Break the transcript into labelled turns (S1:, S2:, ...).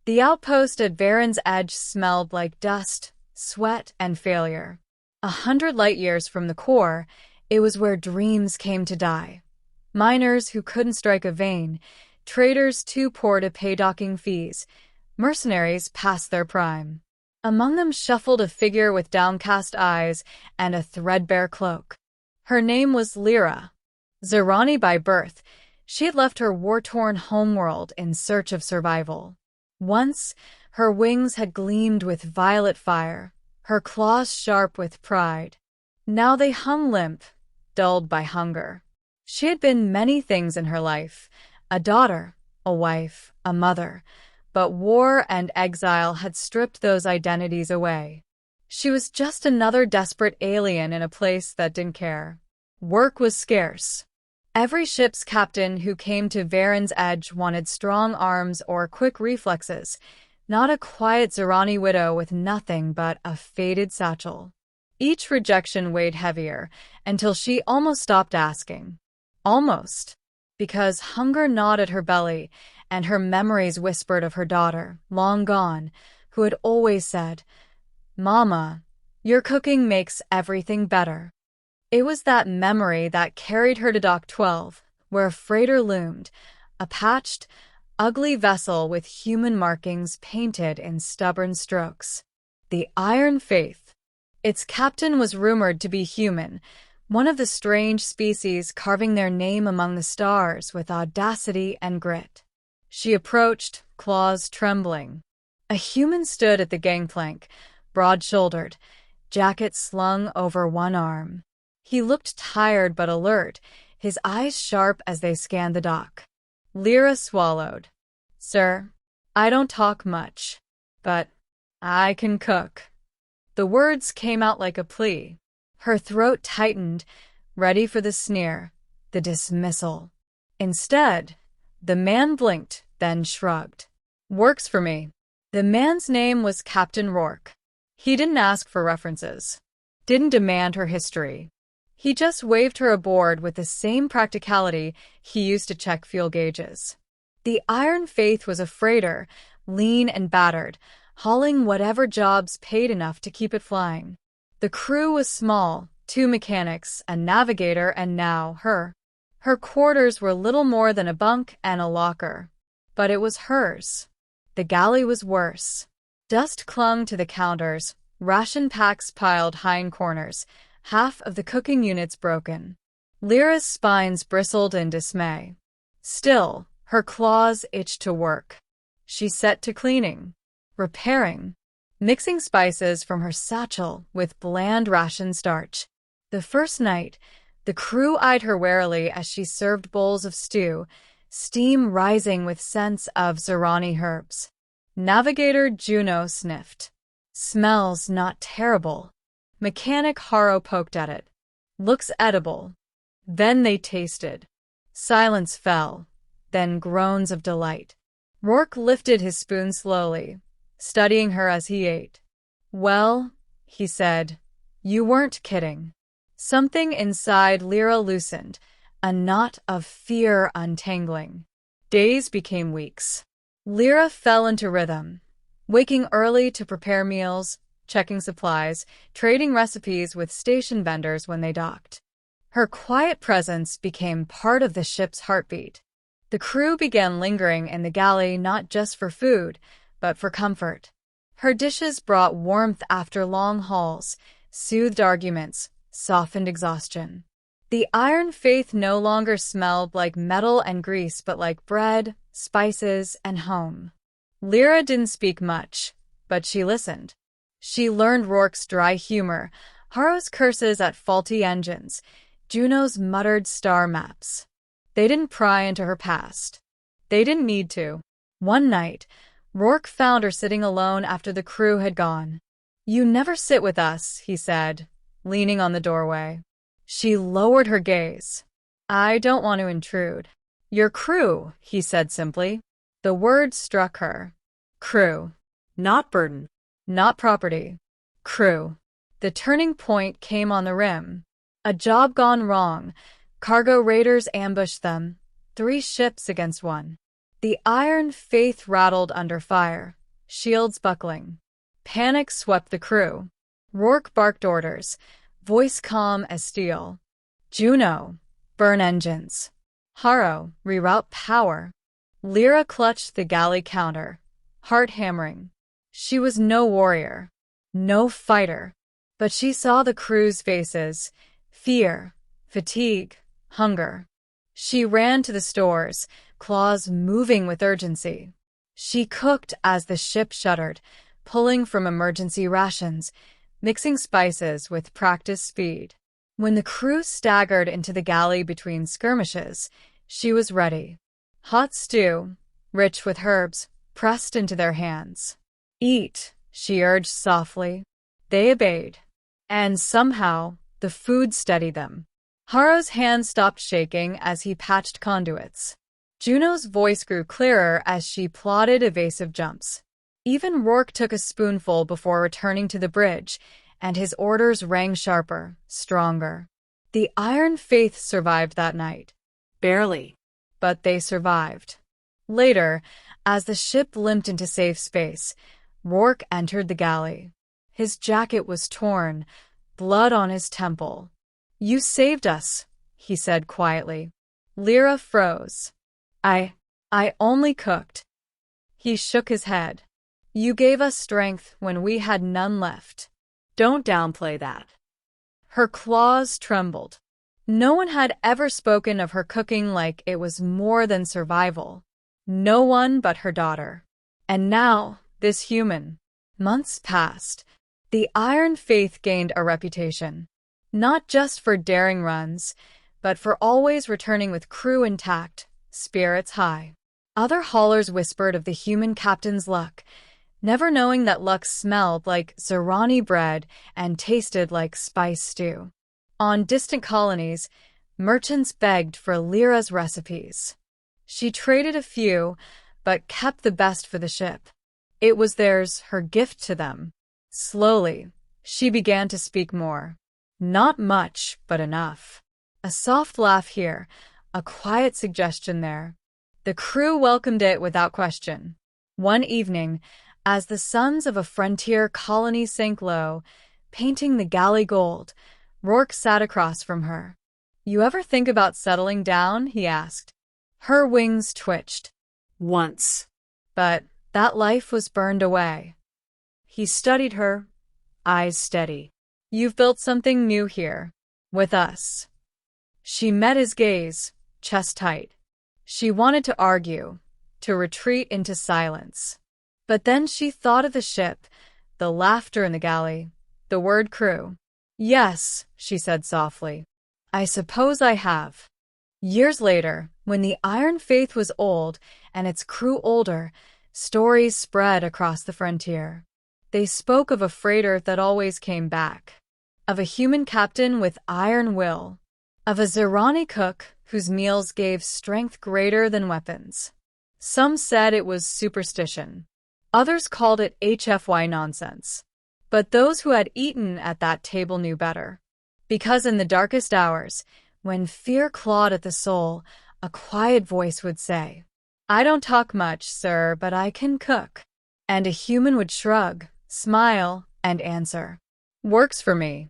S1: The outpost at Varen's Edge smelled like dust, sweat, and failure. 100 light-years from the core, it was where dreams came to die. Miners who couldn't strike a vein, traders too poor to pay docking fees, mercenaries past their prime. Among them shuffled a figure with downcast eyes and a threadbare cloak. Her name was Lyra. Zyrrani by birth, she had left her war-torn homeworld in search of survival. Once, her wings had gleamed with violet fire, her claws sharp with pride. Now they hung limp, dulled by hunger. She had been many things in her life, a daughter, a wife, a mother, but war and exile had stripped those identities away. She was just another desperate alien in a place that didn't care. Work was scarce. Every ship's captain who came to Varen's Edge wanted strong arms or quick reflexes, not a quiet Zyrrani widow with nothing but a faded satchel. Each rejection weighed heavier, until she almost stopped asking. Almost. Because hunger gnawed at her belly, and her memories whispered of her daughter, long gone, who had always said, "Mama, your cooking makes everything better." It was that memory that carried her to Dock 12, where a freighter loomed, a patched, ugly vessel with human markings painted in stubborn strokes. The Iron Faith. Its captain was rumored to be human, one of the strange species carving their name among the stars with audacity and grit. She approached, claws trembling. A human stood at the gangplank, broad-shouldered, jacket slung over one arm. He looked tired but alert, his eyes sharp as they scanned the dock. Lyra swallowed. "Sir, I don't talk much, but I can cook." The words came out like a plea. Her throat tightened, ready for the sneer, the dismissal. Instead, the man blinked, then shrugged. "Works for me." The man's name was Captain Rourke. He didn't ask for references, didn't demand her history. He just waved her aboard with the same practicality he used to check fuel gauges. The Iron Faith was a freighter, lean and battered, hauling whatever jobs paid enough to keep it flying. The crew was small, 2 mechanics, a navigator, and now her. Her quarters were little more than a bunk and a locker. But it was hers. The galley was worse. Dust clung to the counters, ration packs piled high in corners, half of the cooking units broken. Lyra's spines bristled in dismay. Still, her claws itched to work. She set to cleaning, repairing, mixing spices from her satchel with bland ration starch. The first night, the crew eyed her warily as she served bowls of stew, steam rising with scents of Zyrrani herbs. Navigator Juno sniffed. "Smells not terrible." Mechanic Haro poked at it. "Looks edible." Then they tasted. Silence fell, then groans of delight. Rourke lifted his spoon slowly, studying her as he ate. "Well," he said, "you weren't kidding." Something inside Lyra loosened, a knot of fear untangling. Days became weeks. Lyra fell into rhythm, waking early to prepare meals, checking supplies, trading recipes with station vendors when they docked. Her quiet presence became part of the ship's heartbeat. The crew began lingering in the galley not just for food, but for comfort. Her dishes brought warmth after long hauls, soothed arguments, softened exhaustion. The Iron Faith no longer smelled like metal and grease, but like bread, spices, and home. Lyra didn't speak much, but she listened. She learned Rourke's dry humor, Haro's curses at faulty engines, Juno's muttered star maps. They didn't pry into her past. They didn't need to. One night, Rourke found her sitting alone after the crew had gone. "You never sit with us," he said, leaning on the doorway. She lowered her gaze. "I don't want to intrude." "Your crew," he said simply. The word struck her. Crew. Not burden. Not property. Crew. The turning point came on the rim. A job gone wrong. Cargo raiders ambushed them. 3 ships against 1. The Iron Faith rattled under fire, shields buckling. Panic swept the crew. Rourke barked orders, voice calm as steel. Juno, burn engines. Harrow, reroute power. Lyra clutched the galley counter, heart hammering. She was no warrior, no fighter, but she saw the crew's faces, fear, fatigue, hunger. She ran to the stores, claws moving with urgency. She cooked as the ship shuddered, pulling from emergency rations, mixing spices with practiced speed. When the crew staggered into the galley between skirmishes, she was ready. Hot stew, rich with herbs, pressed into their hands. Eat, she urged softly. They obeyed. And somehow, the food steadied them. Harrow's hand stopped shaking as he patched conduits. Juno's voice grew clearer as she plotted evasive jumps. Even Rourke took a spoonful before returning to the bridge, and his orders rang sharper, stronger. The Iron Faith survived that night. Barely. But they survived. Later, as the ship limped into safe space, Rourke entered the galley. His jacket was torn, blood on his temple. "You saved us," he said quietly. Lyra froze. I only cooked." He shook his head. "You gave us strength when we had none left. Don't downplay that." Her claws trembled. No one had ever spoken of her cooking like it was more than survival. No one but her daughter. And now, this human. Months passed. The Iron Faith gained a reputation. Not just for daring runs, but for always returning with crew intact, spirits high. Other haulers whispered of the human captain's luck, never knowing that luck smelled like Zyrrani bread and tasted like spice stew. On distant colonies, merchants begged for Lyra's recipes. She traded a few, but kept the best for the ship. It was theirs, her gift to them. Slowly, she began to speak more. Not much, but enough. A soft laugh here, a quiet suggestion there. The crew welcomed it without question. One evening, as the suns of a frontier colony sank low, painting the galley gold, Rourke sat across from her. "You ever think about settling down?" he asked. Her wings twitched. "Once." But that life was burned away. He studied her, eyes steady. "You've built something new here, with us." She met his gaze, chest tight. She wanted to argue, to retreat into silence. But then she thought of the ship, the laughter in the galley, the word crew. "Yes," she said softly. "I suppose I have." Years later, when the Iron Faith was old and its crew older, stories spread across the frontier. They spoke of a freighter that always came back, of a human captain with iron will, of a Zyrrani cook whose meals gave strength greater than weapons. Some said it was superstition. Others called it HFY nonsense. But those who had eaten at that table knew better. Because in the darkest hours, when fear clawed at the soul, a quiet voice would say, "I don't talk much, sir, but I can cook." And a human would shrug, smile, and answer, "Works for me."